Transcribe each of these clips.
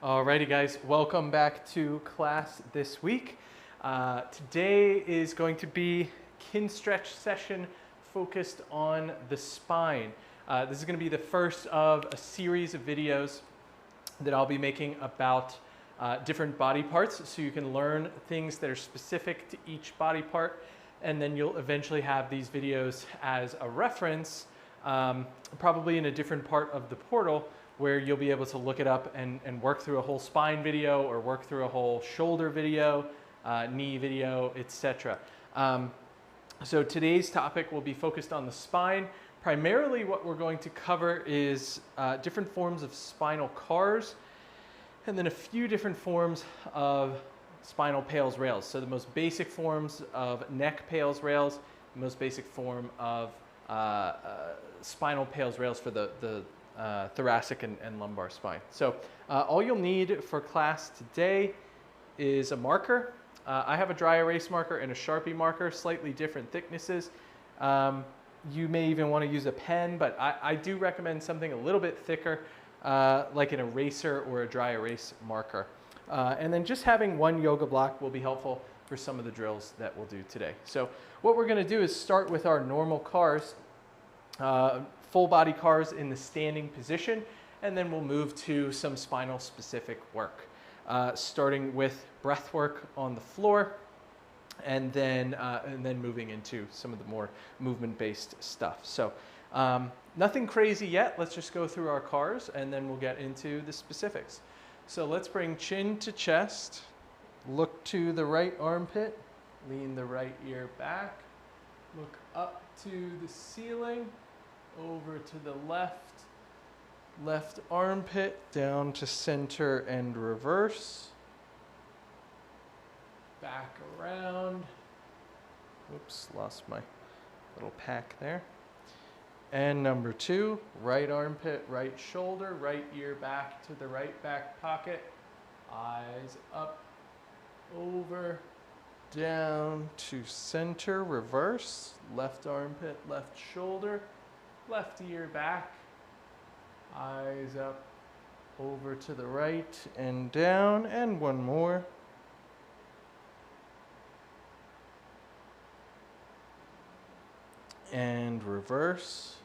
Alrighty guys, welcome back to class this week. Today is going to be Kinstretch session focused on the spine. This is going to be the first of a series of videos that I'll be making about different body parts, so you can learn things that are specific to each body part, and then you'll eventually have these videos as a reference, probably in a different part of the portal, where you'll be able to look it up and work through a whole spine video or work through a whole shoulder video, knee video, etc. So today's topic will be focused on the spine. Primarily what we're going to cover is different forms of spinal cars, and then a few different forms of spinal Pales rails. So the most basic forms of neck Pales rails, the most basic form of spinal Pales rails for the thoracic and lumbar spine. So all you'll need for class today is a marker. I have a dry erase marker and a Sharpie marker, slightly different thicknesses. You may even want to use a pen, but I do recommend something a little bit thicker, like an eraser or a dry erase marker. And then just having one yoga block will be helpful for some of the drills that we'll do today. So what we're going to do is start with our normal cars. Full body cars in the standing position, and then we'll move to some spinal specific work, starting with breath work on the floor, and then moving into some of the more movement based stuff. So nothing crazy yet. Let's just go through our cars and then we'll get into the specifics. So let's bring chin to chest, look to the right armpit, lean the right ear back, look up to the ceiling, over to the left armpit, down to center and reverse, back around, oops, lost my little pack there, and number 2, right armpit, right shoulder, right ear back to the right back pocket, eyes up, over, down to center, reverse, left armpit, left shoulder, left ear back, eyes up, over to the right and down, and one more. And reverse.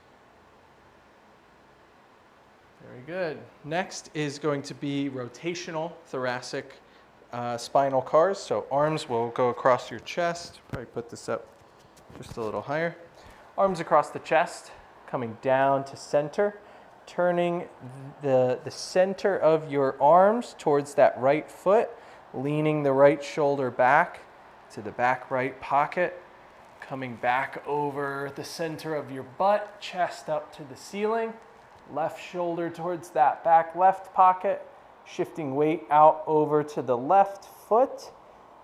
Very good. Next is going to be rotational thoracic spinal cars. So arms will go across your chest. Probably put this up just a little higher. Arms across the chest, coming down to center, turning the center of your arms towards that right foot, leaning the right shoulder back to the back right pocket, coming back over the center of your butt, chest up to the ceiling, left shoulder towards that back left pocket, shifting weight out over to the left foot,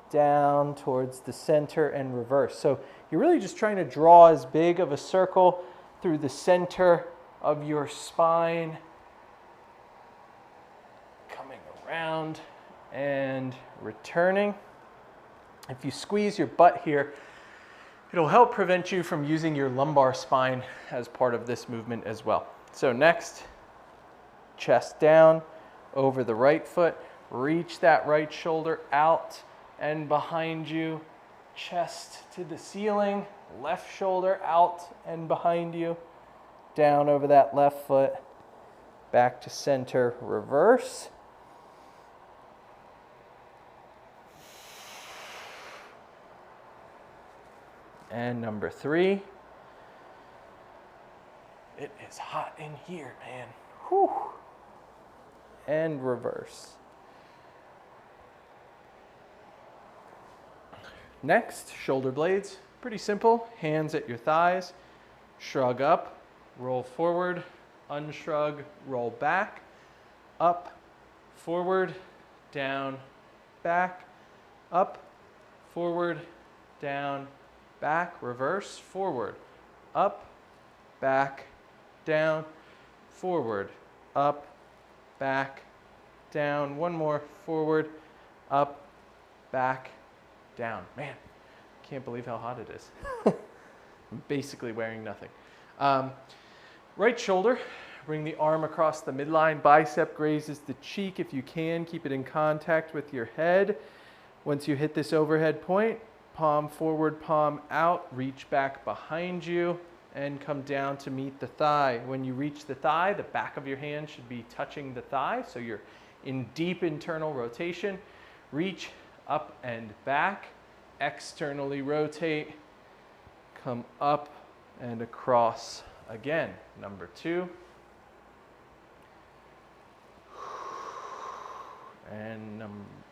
down towards the center and reverse. So you're really just trying to draw as big of a circle through the center of your spine, coming around and returning. If you squeeze your butt here, it'll help prevent you from using your lumbar spine as part of this movement as well. So next, chest down, over the right foot, reach that right shoulder out and behind you, chest to the ceiling, left shoulder out and behind you, down over that left foot, back to center, reverse. And number 3. It is hot in here, man. Whew. And reverse. Next, shoulder blades. Pretty simple. Hands at your thighs. Shrug up, roll forward, unshrug, roll back, up, forward, down, back, up, forward, down, back, reverse, forward, up, back, down, forward, up, back, down, one more, forward, up, back, down. Man, can't believe how hot it is. I'm basically wearing nothing. Right shoulder, Bring the arm across the midline, bicep grazes the cheek if you can, keep it in contact with your head. Once you hit this overhead point, palm forward, palm out, reach back behind you and come down to meet the thigh. When you reach the thigh, the back of your hand should be touching the thigh, so you're in deep internal rotation. Reach up and back, externally rotate, come up and across again. Number 2. And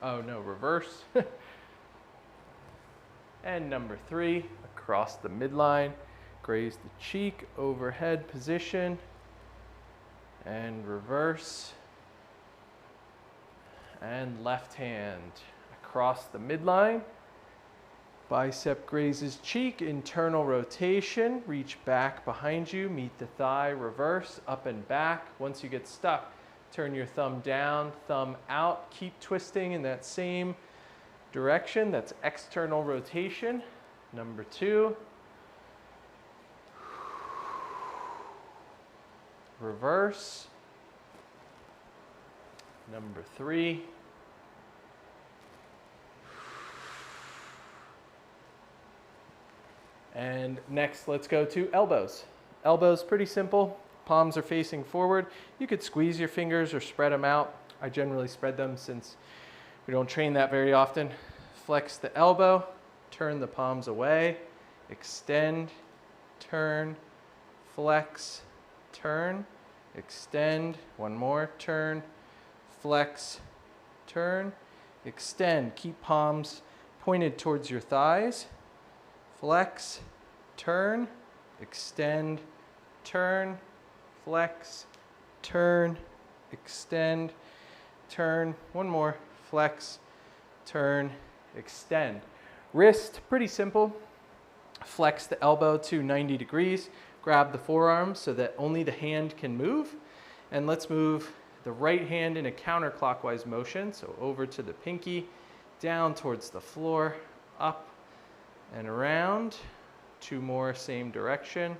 reverse. And number 3, across the midline, graze the cheek, overhead position, and reverse. And left hand across the midline, bicep grazes cheek, internal rotation, reach back behind you, meet the thigh, reverse, up and back. Once you get stuck, turn your thumb down, thumb out, keep twisting in that same direction. That's external rotation. Number 2. Reverse. Number 3. And next, let's go to elbows. Elbows, pretty simple. Palms are facing forward. You could squeeze your fingers or spread them out. I generally spread them since we don't train that very often. Flex the elbow, turn the palms away, extend, turn, flex, turn, extend, one more, turn, flex, turn, extend. Keep palms pointed towards your thighs. Flex, turn, extend, turn, flex, turn, extend, turn, one more, flex, turn, extend. Wrist, pretty simple. Flex the elbow to 90 degrees, grab the forearm so that only the hand can move. And let's move the right hand in a counterclockwise motion. So over to the pinky, down towards the floor, up and around. 2 more, same direction.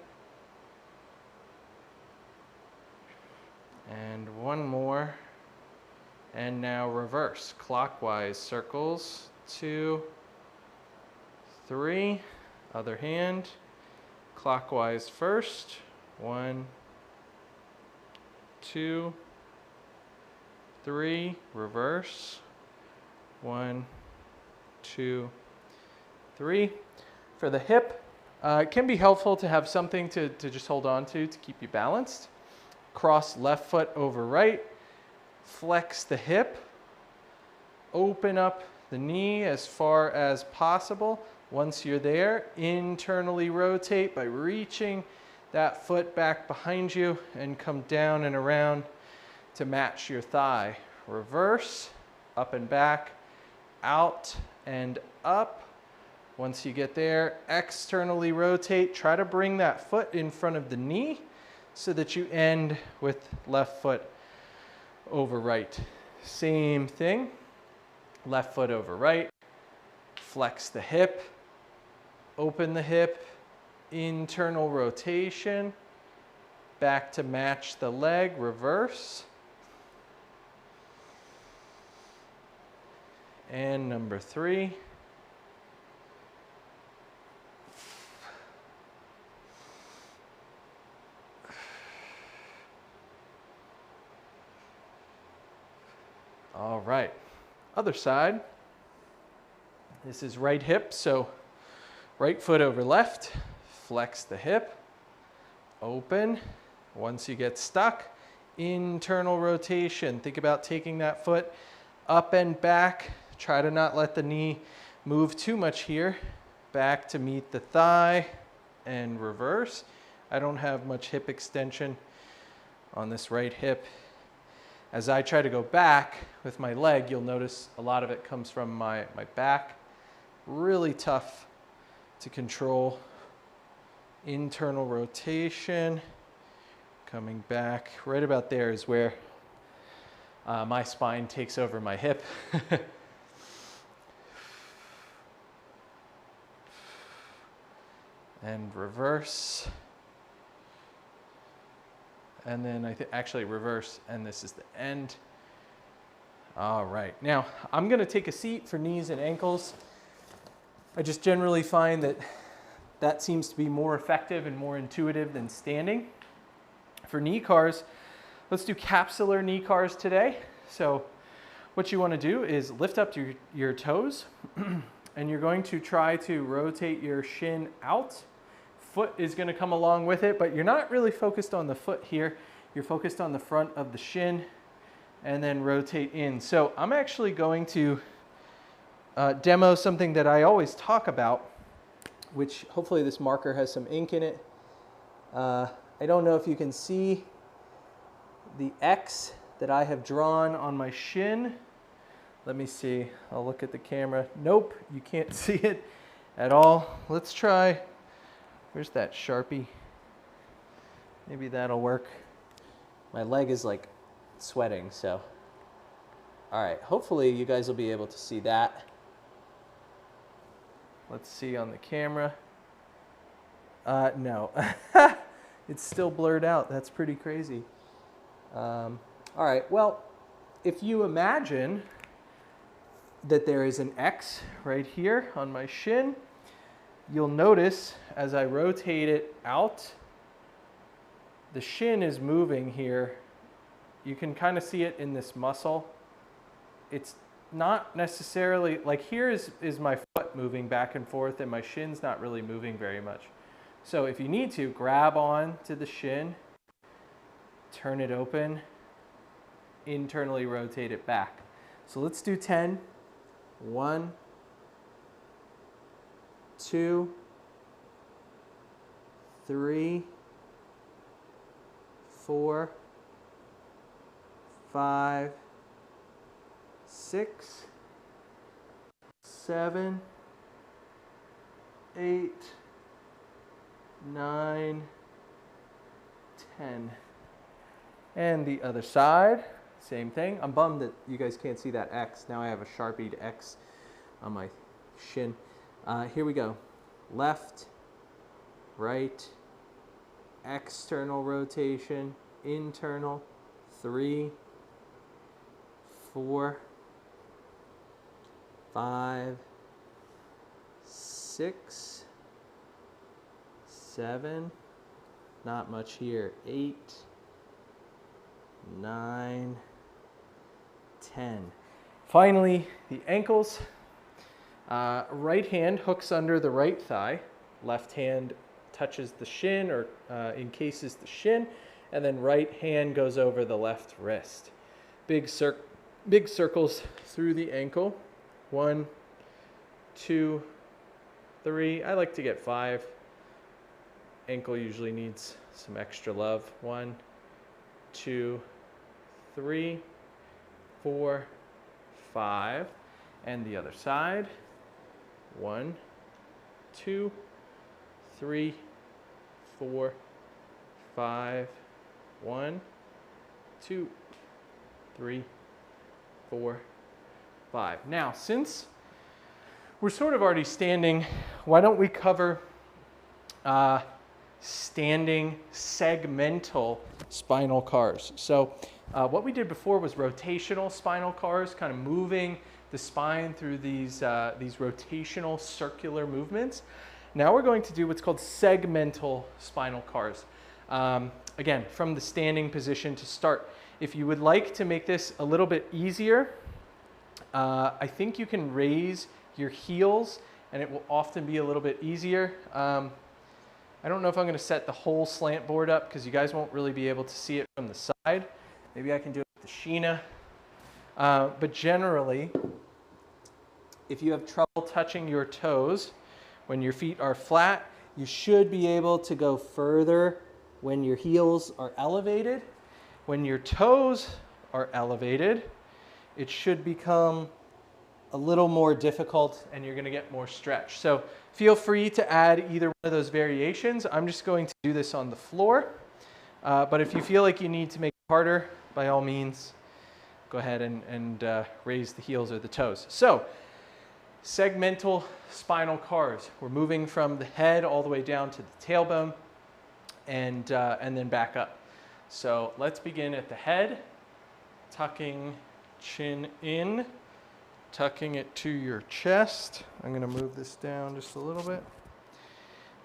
And 1 more. And now reverse, clockwise circles. 2, 3, other hand. Clockwise first. 1, 2, 3, reverse. 1, 2, 3. For the hip, it can be helpful to have something to just hold on to keep you balanced. Cross left foot over right, flex the hip, open up the knee as far as possible. Once you're there, internally rotate by reaching that foot back behind you and come down and around to match your thigh. Reverse, up and back, out and up. Once you get there, externally rotate. Try to bring that foot in front of the knee so that you end with left foot over right. Same thing, left foot over right. Flex the hip, open the hip, internal rotation, back to match the leg, reverse. And number 3. All right, other side. This is right hip, so right foot over left, flex the hip, open. Once you get stuck, internal rotation. Think about taking that foot up and back. Try to not let the knee move too much here. Back to meet the thigh and reverse. I don't have much hip extension on this right hip. As I try to go back with my leg, you'll notice a lot of it comes from my back. Really tough to control. Internal rotation, coming back. Right about there is where my spine takes over my hip. And reverse. and then actually reverse, and this is the end. All right, now I'm gonna take a seat for knees and ankles. I just generally find that that seems to be more effective and more intuitive than standing. For knee cars, let's do capsular knee cars today. So what you want to do is lift up your toes and you're going to try to rotate your shin out. Foot is going to come along with it, but you're not really focused on the foot here. You're focused on the front of the shin and then rotate in. So I'm actually going to demo something that I always talk about, which hopefully this marker has some ink in it. I don't know if you can see the X that I have drawn on my shin. Let me see, I'll look at the camera. Nope, you can't see it at all. Let's try, where's that Sharpie? Maybe that'll work. My leg is like sweating, so. All right, hopefully you guys will be able to see that. Let's see on the camera. No, it's still blurred out. That's pretty crazy. All right, well, if you imagine that there is an X right here on my shin, you'll notice as I rotate it out, the shin is moving here. You can kind of see it in this muscle. It's not necessarily, like here is my foot moving back and forth and my shin's not really moving very much. So if you need to, grab on to the shin, turn it open, internally rotate it back. So let's do 10. 1, 2, 3, 4, 5, 6, 7, 8, 9, 10. And the other side, same thing. I'm bummed that you guys can't see that X. Now I have a Sharpied X on my shin. Here we go. Left, right, external rotation, internal, 3, 4, 5, 6, 7, not much here, 8, 9, 10. Finally, the ankles. Right hand hooks under the right thigh. Left hand touches the shin or encases the shin. And then right hand goes over the left wrist. Big circles through the ankle. 1, 2, 3. I like to get 5. Ankle usually needs some extra love. 1, 2, 3, 4, 5, and the other side. 1, 2, 3, 4, 5. 1, 2, 3, 4, 5. Now, since we're sort of already standing, why don't we cover standing segmental spinal cars. So what we did before was rotational spinal cars, kind of moving the spine through these rotational circular movements. Now we're going to do what's called segmental spinal cars. Again, from the standing position to start. If you would like to make this a little bit easier, I think you can raise your heels and it will often be a little bit easier. I don't know if I'm going to set the whole slant board up because you guys won't really be able to see it from the side. Maybe I can do it with the Sheena. But generally, if you have trouble touching your toes when your feet are flat, you should be able to go further when your heels are elevated. When your toes are elevated, it should become a little more difficult and you're going to get more stretch. So feel free to add either one of those variations. I'm just going to do this on the floor. But if you feel like you need to make it harder, by all means, go ahead and raise the heels or the toes. So segmental spinal cars. We're moving from the head all the way down to the tailbone and then back up. So let's begin at the head, tucking chin in, tucking it to your chest. I'm going to move this down just a little bit.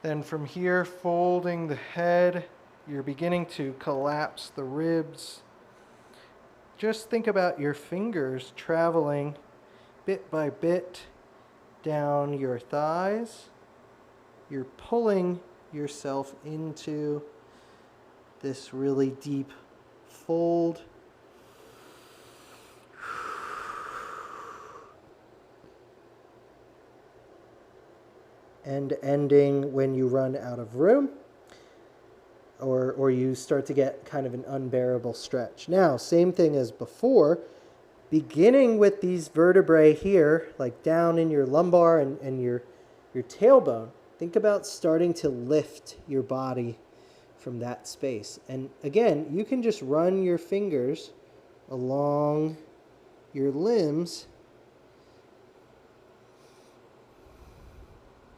Then from here, folding the head, you're beginning to collapse the ribs. Just think about your fingers traveling bit by bit down your thighs. You're pulling yourself into this really deep fold. And ending when you run out of room or you start to get kind of an unbearable stretch. Now, same thing as before, beginning with these vertebrae here, like down in your lumbar and your tailbone. Think about starting to lift your body from that space. And again, you can just run your fingers along your limbs,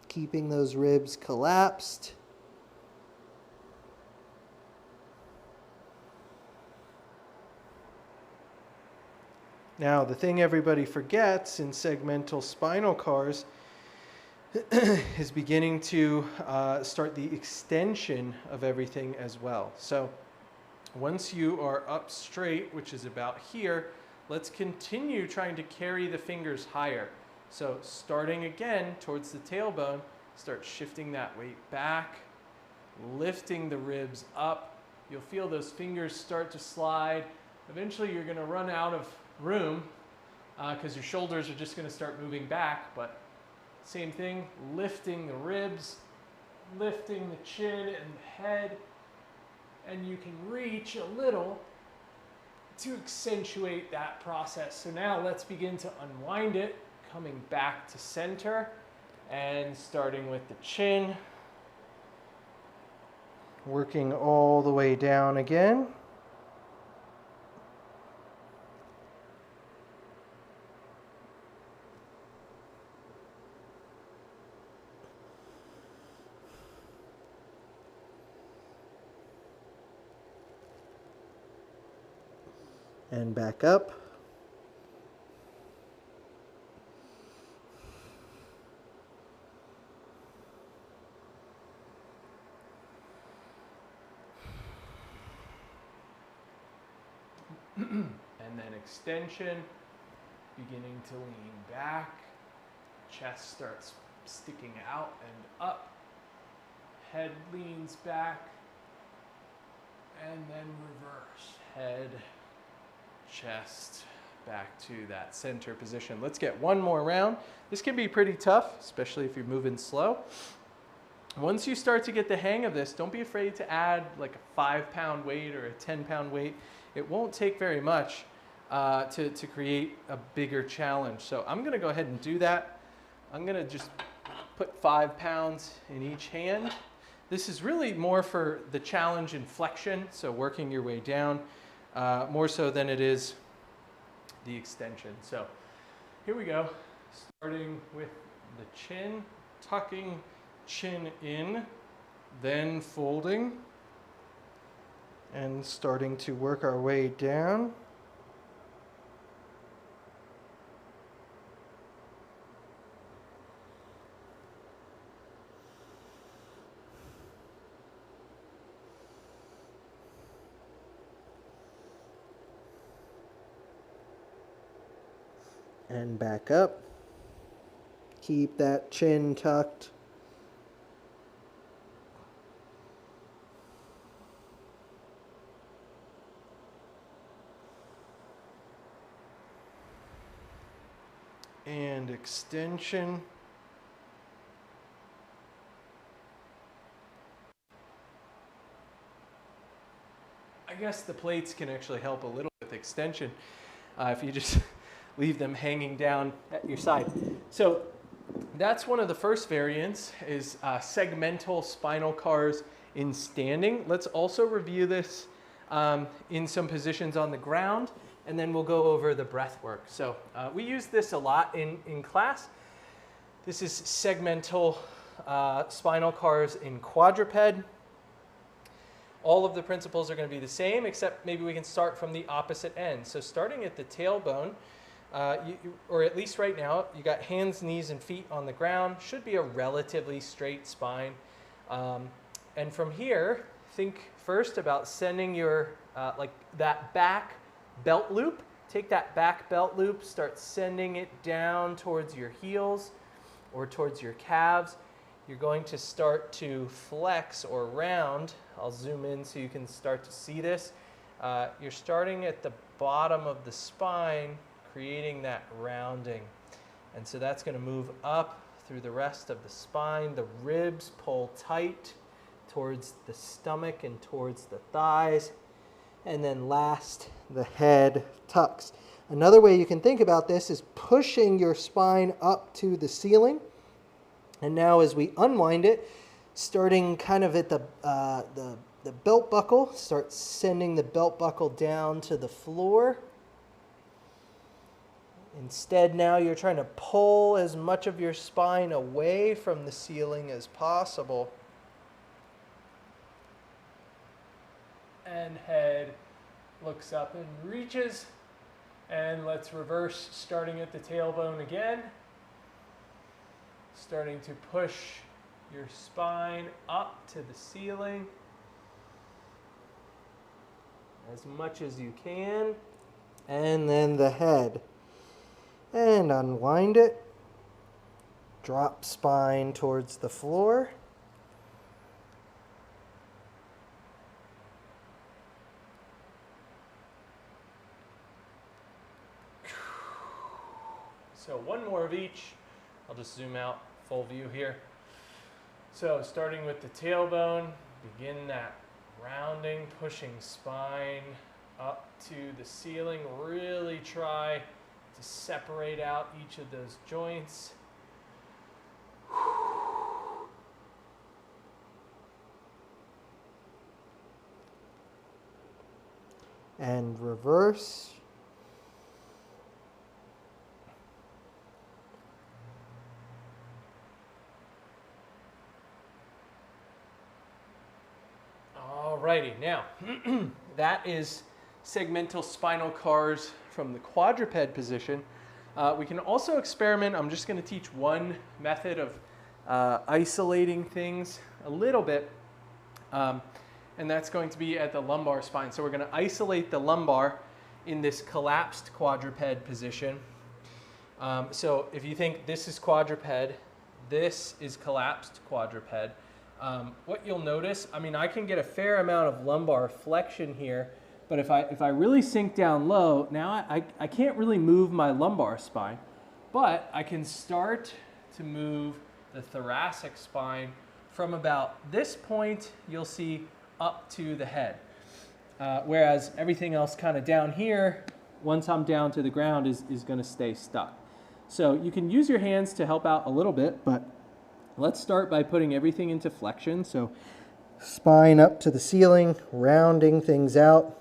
keeping those ribs collapsed. Now, the thing everybody forgets in segmental spinal cars is beginning to start the extension of everything as well. So once you are up straight, which is about here, let's continue trying to carry the fingers higher. So starting again towards the tailbone, start shifting that weight back, lifting the ribs up. You'll feel those fingers start to slide. Eventually you're going to run out of room because your shoulders are just going to start moving back, but same thing, lifting the ribs, lifting the chin and the head, and you can reach a little to accentuate that process. So now let's begin to unwind it, coming back to center and starting with the chin, working all the way down again. And back up. And then extension, beginning to lean back. Chest starts sticking out and up. Head leans back. And then reverse. Head, chest, back to that center position. Let's get one more round. This can be pretty tough, especially if you're moving slow. Once you start to get the hang of this, don't be afraid to add like a 5-pound weight or a 10-pound weight. It won't take very much to create a bigger challenge. So I'm going to go ahead and do that. I'm going to just put 5 pounds in each hand. This is really more for the challenge in flexion, so working your way down, more so than it is the extension. So here we go, starting with the chin, tucking chin in, then folding, and starting to work our way down. And back up. Keep that chin tucked. And extension. I guess the plates can actually help a little with extension if you just leave them hanging down at your side. So that's one of the first variants, is segmental spinal cars in standing. Let's also review this in some positions on the ground, and then we'll go over the breath work. So we use this a lot in class. This is segmental spinal cars in quadruped. All of the principles are going to be the same, except maybe we can start from the opposite end. So starting at the tailbone, or at least right now, you got hands, knees, and feet on the ground. Should be a relatively straight spine. And from here, think first about sending your, like that back belt loop. Take that back belt loop, start sending it down towards your heels or towards your calves. You're going to start to flex or round. I'll zoom in so you can start to see this. You're starting at the bottom of the spine, creating that rounding. And so that's going to move up through the rest of the spine. The ribs pull tight towards the stomach and towards the thighs. And then last, the head tucks. Another way you can think about this is pushing your spine up to the ceiling. And now as we unwind it, starting kind of at the belt buckle, start sending the belt buckle down to the floor. Instead, now you're trying to pull as much of your spine away from the ceiling as possible. And head looks up and reaches. And let's reverse, starting at the tailbone again. Starting to push your spine up to the ceiling as much as you can. And then the head. And unwind it. Drop spine towards the floor. So one more of each. I'll just zoom out, full view here. So starting with the tailbone, begin that rounding, pushing spine up to the ceiling. Really try to separate out each of those joints. And reverse. Alrighty, now that is segmental spinal cars from the quadruped position. We can also experiment. I'm just going to teach one method of isolating things a little bit, and that's going to be at the lumbar spine. So we're going to isolate the lumbar in this collapsed quadruped position. So if you think this is quadruped, this is collapsed quadruped. What you'll notice, I mean, I can get a fair amount of lumbar flexion here, but if I really sink down low, now I can't really move my lumbar spine, but I can start to move the thoracic spine from about this point, you'll see, up to the head. Whereas everything else kind of down here, once I'm down to the ground, is going to stay stuck. So you can use your hands to help out a little bit, but let's start by putting everything into flexion. So spine up to the ceiling, rounding things out.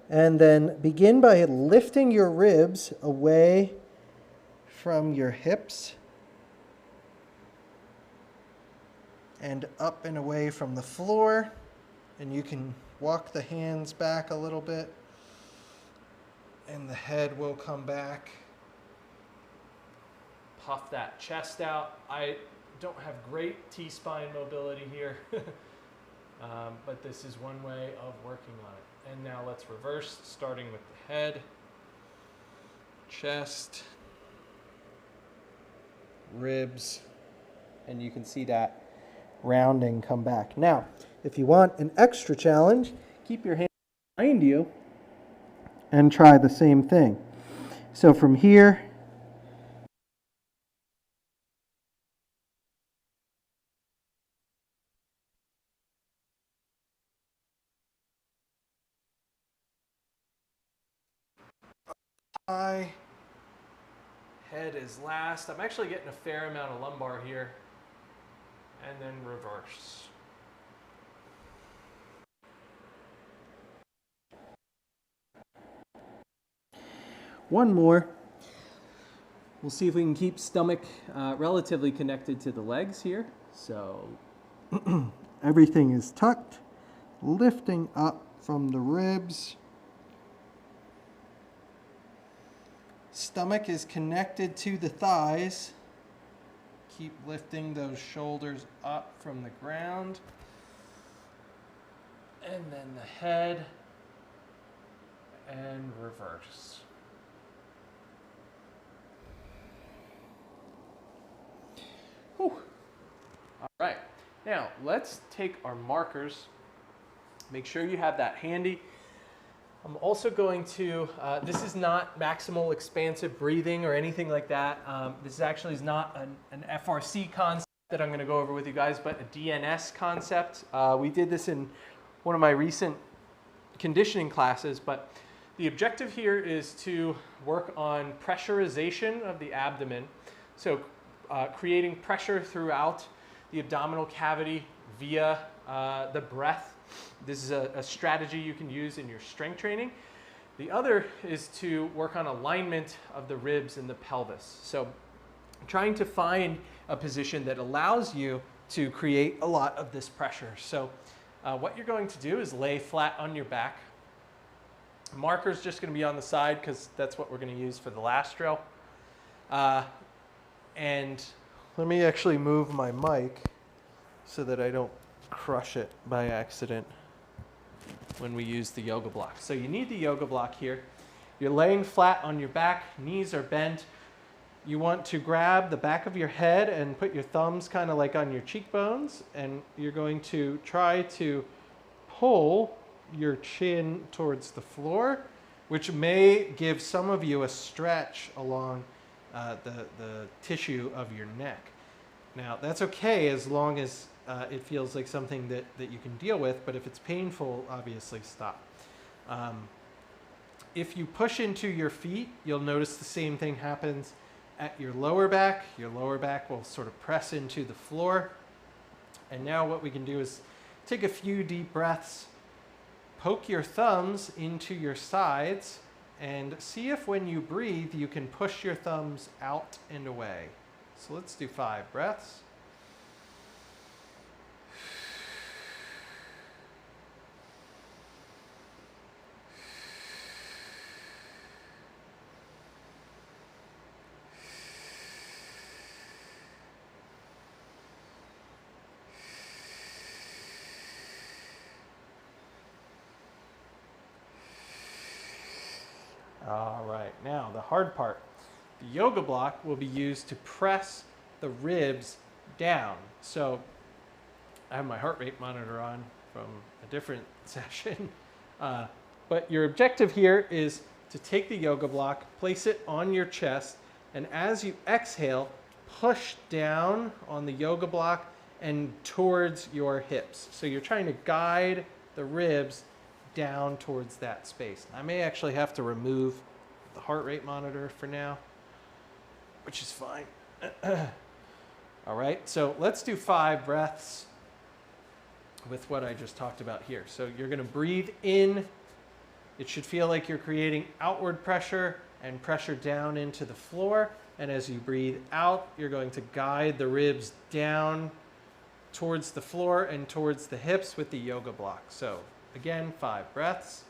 And then begin by lifting your ribs away from your hips and up and away from the floor. And you can walk the hands back a little bit and the head will come back. Puff that chest out. I don't have great T-spine mobility here, but this is one way of working on it. And now let's reverse, starting with the head, chest, ribs, and you can see that rounding come back. Now, if you want an extra challenge, keep your hand behind you and try the same thing. So from here, head is last. I'm actually getting a fair amount of lumbar here. And then reverse. One more. We'll see if we can keep stomach relatively connected to the legs here. So everything is tucked. lifting up from the ribs. Stomach is connected to the thighs. Keep lifting those shoulders up from the ground. And then the head and reverse. Whew. All right, now let's take our markers. Make sure you have that handy. I'm also going to, this is not maximal expansive breathing or anything like that. This actually is not an FRC concept that I'm going to go over with you guys, but a DNS concept. We did this in one of my recent conditioning classes, but the objective here is to work on pressurization of the abdomen. So creating pressure throughout the abdominal cavity via the breath. This is a strategy you can use in your strength training. The other is to work on alignment of the ribs and the pelvis. So trying to find a position that allows you to create a lot of this pressure. So what you're going to do is lay flat on your back. Marker's just going to be on the side because that's what we're going to use for the last drill. And let me actually move my mic so that I don't crush it by accident when we use the yoga block. So you need the yoga block here. You're laying flat on your back, knees are bent. You want to grab the back of your head and put your thumbs kind of like on your cheekbones, and you're going to try to pull your chin towards the floor, which may give some of you a stretch along the tissue of your neck. Now that's okay as long as it feels like something that you can deal with, but if it's painful, obviously stop. If you push into your feet, you'll notice the same thing happens at your lower back. Your lower back will sort of press into the floor. And now what we can do is take a few deep breaths, poke your thumbs into your sides, and see if when you breathe, you can push your thumbs out and away. So let's do 5 breaths. All right, now the hard part. The yoga block will be used to press the ribs down. So I have my heart rate monitor on from a different session. But your objective here is to take the yoga block, place it on your chest, and as you exhale, push down on the yoga block and towards your hips. So you're trying to guide the ribs down towards that space. I may actually have to remove the heart rate monitor for now, which is fine. All right, so let's do 5 breaths with what I just talked about here. So you're going to breathe in. It should feel like you're creating outward pressure and pressure down into the floor. And as you breathe out, you're going to guide the ribs down towards the floor and towards the hips with the yoga block. So again, 5 breaths.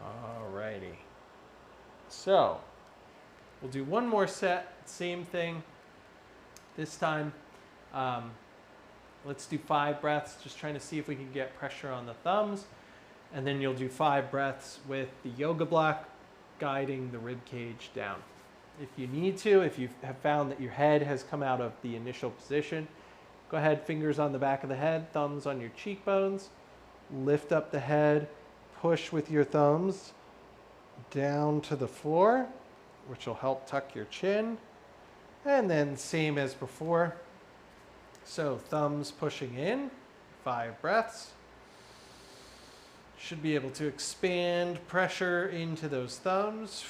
Alrighty. So we'll do one more set, same thing. This time, let's do 5 breaths, just trying to see if we can get pressure on the thumbs. And then you'll do 5 breaths with the yoga block guiding the rib cage down. If you need to, if you have found that your head has come out of the initial position, go ahead, fingers on the back of the head, thumbs on your cheekbones, lift up the head, push with your thumbs down to the floor, which will help tuck your chin. And then same as before. So thumbs pushing in, 5 breaths. Should be able to expand pressure into those thumbs.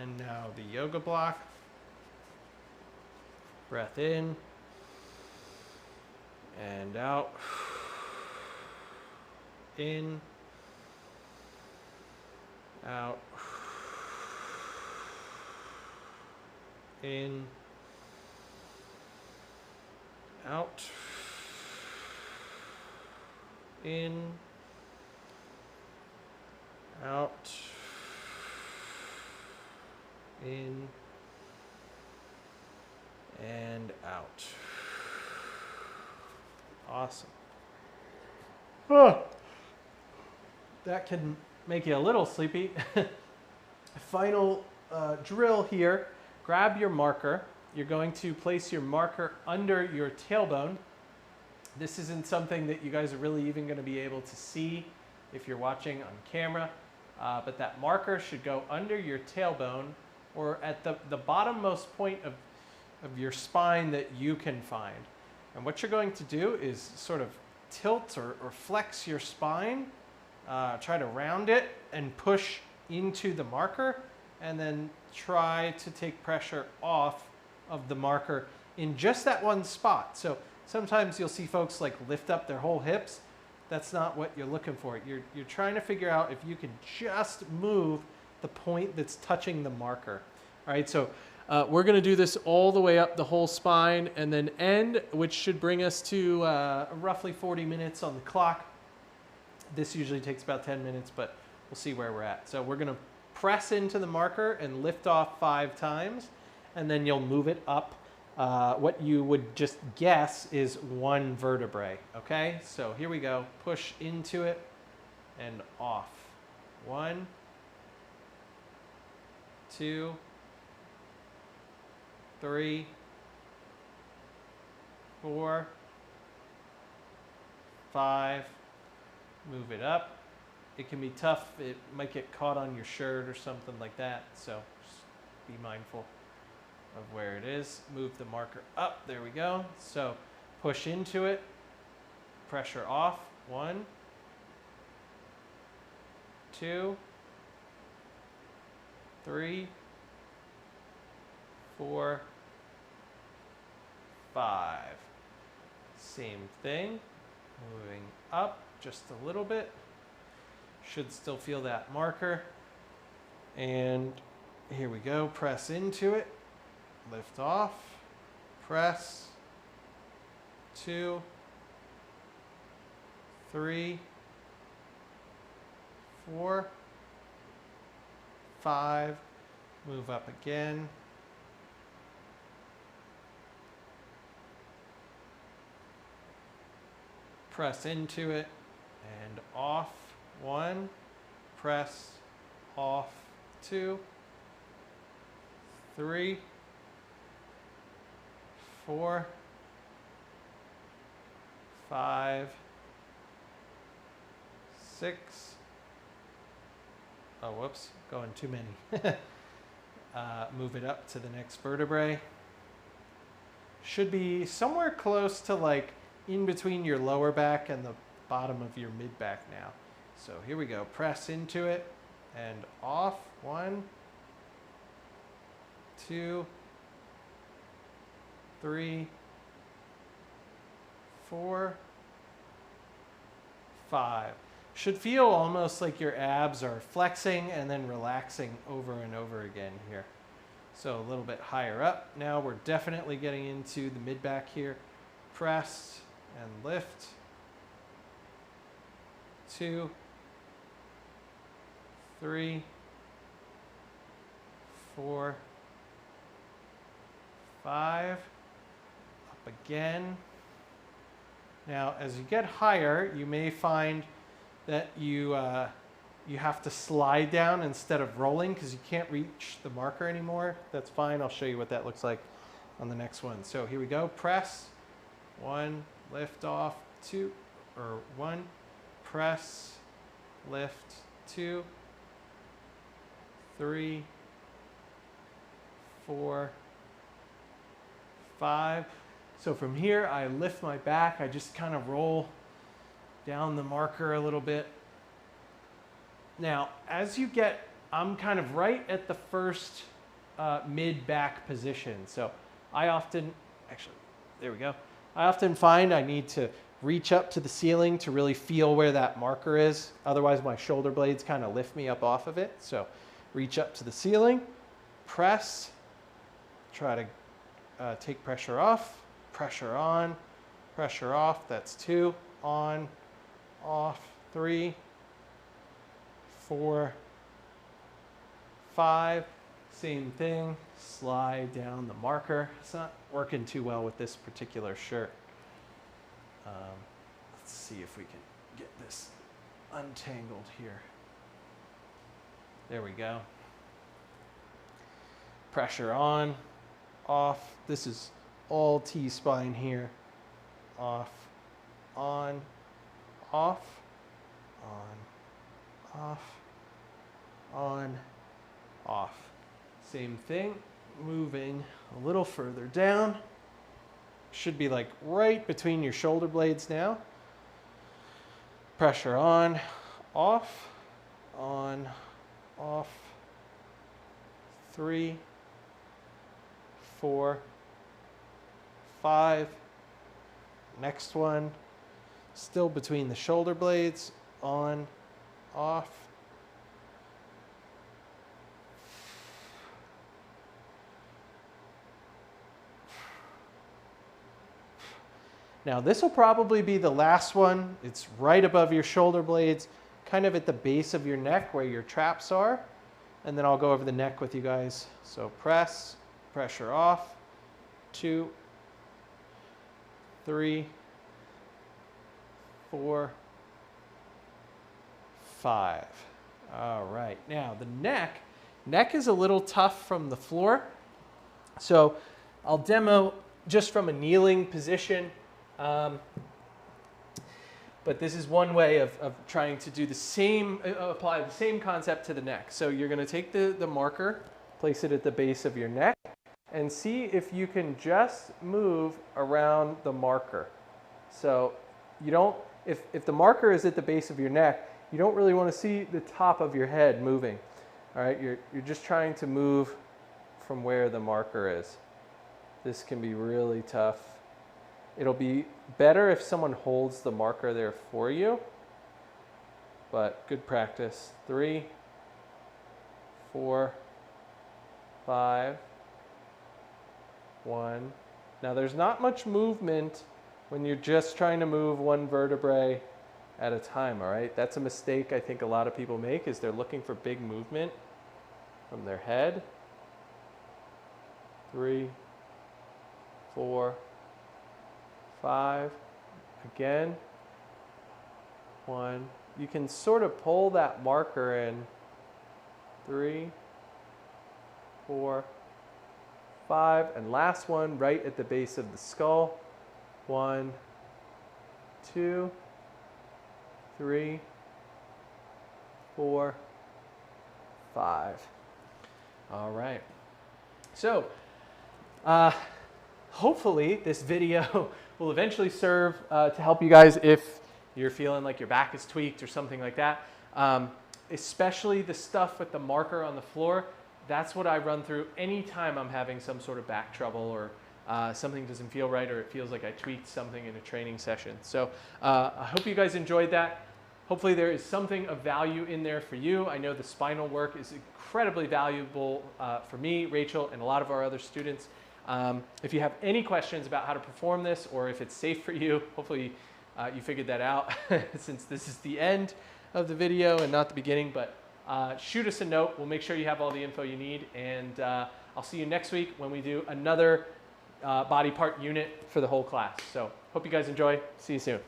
And now the yoga block. Breath in and out. In, out, in, out, in, out, in, and out. Awesome. Oh, that can make you a little sleepy. Final drill here. Grab your marker. You're going to place your marker under your tailbone. This isn't something that you guys are really even going to be able to see if you're watching on camera, but that marker should go under your tailbone or at the bottommost point of your spine that you can find. And what you're going to do is sort of tilt or flex your spine, try to round it and push into the marker, and then try to take pressure off of the marker in just that one spot. So sometimes you'll see folks like lift up their whole hips. That's not what you're looking for. You're trying to figure out if you can just move the point that's touching the marker. All right, so we're going to do this all the way up the whole spine and then end, which should bring us to roughly 40 minutes on the clock. This usually takes about 10 minutes, but we'll see where we're at. So we're going to press into the marker and lift off 5 times, and then you'll move it up. What you would just guess is 1 vertebrae, okay? So here we go. Push into it and off. 1, 2, 3, 4, 5. Move it up. It can be tough. It might get caught on your shirt or something like that. So just be mindful of where it is. Move the marker up. There we go. So push into it. Pressure off. 1, 2, 3, 4, 5. Same thing. Moving up just a little bit. Should still feel that marker. And here we go. Press into it. Lift off. Press. 2, 3, 4, 5. Move up again. Press into it and off. 1, press, off. 2, 3, 4, 5, 6. Oh, whoops, going too many. Move it up to the next vertebrae. Should be somewhere close to like in between your lower back and the bottom of your mid back now. So here we go. Press into it and off. 1, 2, 3, 4, 5. Should feel almost like your abs are flexing and then relaxing over and over again here. So a little bit higher up. Now we're definitely getting into the mid back here. Press and lift. 2, 3, 4, 5. Up again. Now, as you get higher, you may find that you have to slide down instead of rolling because you can't reach the marker anymore. That's fine. I'll show you what that looks like on the next one. So here we go. Press, 1, lift off, 2, or 1, press, lift, 2, 3, 4, 5. So from here, I lift my back. I just kind of roll down the marker a little bit. Now, as you get, I'm kind of right at the first mid-back position. So I often, actually, there we go. I often find I need to reach up to the ceiling to really feel where that marker is. Otherwise, my shoulder blades kind of lift me up off of it. So reach up to the ceiling, press, try to take pressure off, pressure on, pressure off. That's 2, on, off, 3, 4, 5. Same thing, slide down the marker. It's not working too well with this particular shirt. Let's see if we can get this untangled here. There we go. Pressure on, off. This is all T-spine here. Off, on, off, on, off, on, off. Same thing, moving a little further down. Should be like right between your shoulder blades now. Pressure on, off, off. 3, 4, 5. Next one, still between the shoulder blades, on, off. Now this will probably be the last one. It's right above your shoulder blades, kind of at the base of your neck where your traps are. And then I'll go over the neck with you guys. So press, pressure off, 2, 3, 4, 5. All right, now the neck is a little tough from the floor. So I'll demo just from a kneeling position. But this is one way of trying to do the same, apply the same concept to the neck. So you're going to take the marker, place it at the base of your neck, and see if you can just move around the marker. So you don't, if the marker is at the base of your neck, you don't really want to see the top of your head moving. All right, you're just trying to move from where the marker is. This can be really tough. It'll be better if someone holds the marker there for you, but good practice. 3, 4, 5, 1. Now there's not much movement when you're just trying to move one vertebrae at a time, all right? That's a mistake I think a lot of people make, is they're looking for big movement from their head. 3, 4, 5, again, 1. You can sort of pull that marker in. 3, 4, 5, and last one right at the base of the skull. 1, 2, 3, 4, 5. All right. So, hopefully this video will eventually serve to help you guys if you're feeling like your back is tweaked or something like that. Especially the stuff with the marker on the floor. That's what I run through anytime I'm having some sort of back trouble, or something doesn't feel right, or it feels like I tweaked something in a training session. So I hope you guys enjoyed that. Hopefully there is something of value in there for you. I know the spinal work is incredibly valuable for me, Rachel, and a lot of our other students. If you have any questions about how to perform this, or if it's safe for you, hopefully you figured that out since this is the end of the video and not the beginning, but shoot us a note. We'll make sure you have all the info you need, and I'll see you next week when we do another body part unit for the whole class. So hope you guys enjoy. See you soon.